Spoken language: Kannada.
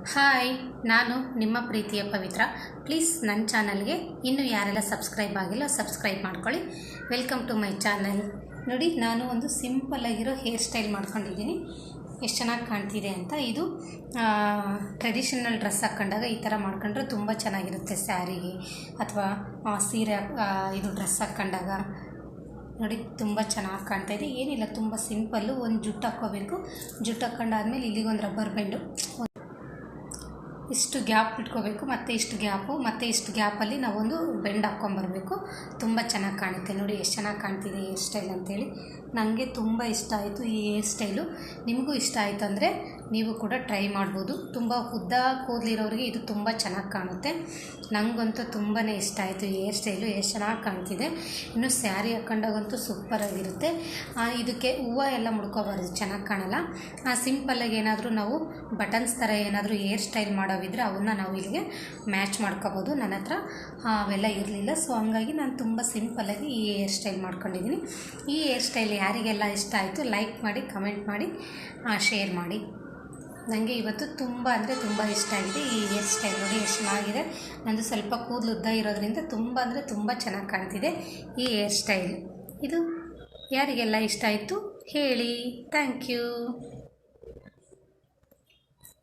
ಹಾಯ್, ನಾನು ನಿಮ್ಮ ಪ್ರೀತಿಯ ಪವಿತ್ರ. ಪ್ಲೀಸ್ ನನ್ನ ಚಾನಲ್ಗೆ ಇನ್ನೂ ಯಾರೆಲ್ಲ ಸಬ್ಸ್ಕ್ರೈಬ್ ಆಗಿಲ್ಲ ಸಬ್ಸ್ಕ್ರೈಬ್ ಮಾಡ್ಕೊಳ್ಳಿ. Welcome to my channel. ನೋಡಿ, ನಾನು ಒಂದು ಸಿಂಪಲ್ಲಾಗಿರೋ ಹೇರ್ ಸ್ಟೈಲ್ ಮಾಡ್ಕೊಂಡಿದ್ದೀನಿ. ಎಷ್ಟು ಚೆನ್ನಾಗಿ ಕಾಣ್ತಿದೆ ಅಂತ. ಇದು ಟ್ರೆಡಿಷನಲ್ ಡ್ರೆಸ್ ಹಾಕ್ಕೊಂಡಾಗ ಈ ಥರ ಮಾಡ್ಕೊಂಡ್ರೆ ತುಂಬ ಚೆನ್ನಾಗಿರುತ್ತೆ. ಸ್ಯಾರಿಗೆ ಅಥವಾ ಸೀರೆ ಇದು ಡ್ರೆಸ್ ಹಾಕ್ಕೊಂಡಾಗ ನೋಡಿ ತುಂಬ ಚೆನ್ನಾಗಿ ಕಾಣ್ತಾಯಿದೆ. ಏನಿಲ್ಲ, ತುಂಬ ಸಿಂಪಲ್ಲು. ಒಂದು ಜುಟ್ಟು ಹಾಕ್ಕೋಬೇಕು. ಜುಟ್ಟು ಹಾಕ್ಕೊಂಡಾದ್ಮೇಲೆ ಇಲ್ಲಿಗೊಂದು ರಬ್ಬರ್ ಬ್ಯಾಂಡು ಇಷ್ಟು ಗ್ಯಾಪ್ ಇಟ್ಕೋಬೇಕು, ಮತ್ತು ಇಷ್ಟು ಗ್ಯಾಪು, ಮತ್ತು ಇಷ್ಟು ಗ್ಯಾಪಲ್ಲಿ ನಾವೊಂದು ಬೆಂಡ್ ಹಾಕ್ಕೊಂಬರ್ಬೇಕು. ತುಂಬ ಚೆನ್ನಾಗಿ ಕಾಣುತ್ತೆ. ನೋಡಿ ಎಷ್ಟು ಚೆನ್ನಾಗಿ ಕಾಣ್ತಿದೆ ಹೇರ್ ಸ್ಟೈಲ್ ಅಂತೇಳಿ. ನನಗೆ ತುಂಬ ಇಷ್ಟ ಆಯಿತು ಈ ಹೇರ್ ಸ್ಟೈಲು. ನಿಮಗೂ ಇಷ್ಟ ಆಯಿತು ಅಂದರೆ ನೀವು ಕೂಡ ಟ್ರೈ ಮಾಡ್ಬೋದು. ತುಂಬ ಉದ್ದ ಕೂದಲಿರೋರಿಗೆ ಇದು ತುಂಬ ಚೆನ್ನಾಗಿ ಕಾಣುತ್ತೆ. ನನಗಂತೂ ತುಂಬಾ ಇಷ್ಟ ಆಯಿತು ಈ ಹೇರ್ ಸ್ಟೈಲು. ಎಷ್ಟು ಚೆನ್ನಾಗಿ ಕಾಣ್ತಿದೆ. ಇನ್ನು ಸ್ಯಾರಿ ಹಾಕ್ಕೊಂಡಾಗಂತೂ ಸೂಪರಾಗಿರುತ್ತೆ. ಇದಕ್ಕೆ ಹೂವು ಎಲ್ಲ ಮುಡ್ಕೋಬಾರ್ದು, ಚೆನ್ನಾಗಿ ಕಾಣಲ್ಲ. ಸಿಂಪಲ್ಲಾಗಿ ಏನಾದರೂ ನಾವು ಬಟನ್ಸ್ ಥರ ಏನಾದರೂ ಹೇರ್ ಸ್ಟೈಲ್ ಮಾಡೋವಿದ್ರೆ ಅವನ್ನ ನಾವು ಇಲ್ಲಿಗೆ ಮ್ಯಾಚ್ ಮಾಡ್ಕೋಬೋದು. ನನ್ನ ಹತ್ರ ಅವೆಲ್ಲ ಇರಲಿಲ್ಲ. ಸೊ ಹಂಗಾಗಿ ನಾನು ತುಂಬ ಸಿಂಪಲ್ಲಾಗಿ ಈ ಹೇರ್ ಸ್ಟೈಲ್ ಮಾಡ್ಕೊಂಡಿದ್ದೀನಿ. ಈ ಹೇರ್ ಸ್ಟೈಲ್ ಯಾರಿಗೆಲ್ಲ ಇಷ್ಟ ಆಯಿತು ಲೈಕ್ ಮಾಡಿ, ಕಮೆಂಟ್ ಮಾಡಿ, ಶೇರ್ ಮಾಡಿ. ನನಗೆ ಇವತ್ತು ತುಂಬ ಅಂದರೆ ತುಂಬ ಇಷ್ಟ ಆಗಿದೆ ಈ ಹೇರ್ ಸ್ಟೈಲ್. ನೋಡಿ ಎಷ್ಟು ಚೆನ್ನಾಗಿದೆ. ನಂದು ಸ್ವಲ್ಪ ಕೂದಲು ಉದ್ದ ಇರೋದ್ರಿಂದ ತುಂಬ ಅಂದರೆ ತುಂಬ ಚೆನ್ನಾಗಿ ಕಾಣ್ತಿದೆ ಈ ಹೇರ್ ಸ್ಟೈಲ್. ಇದು ಯಾರಿಗೆಲ್ಲ ಇಷ್ಟ ಆಯಿತು ಹೇಳಿ. Thank you.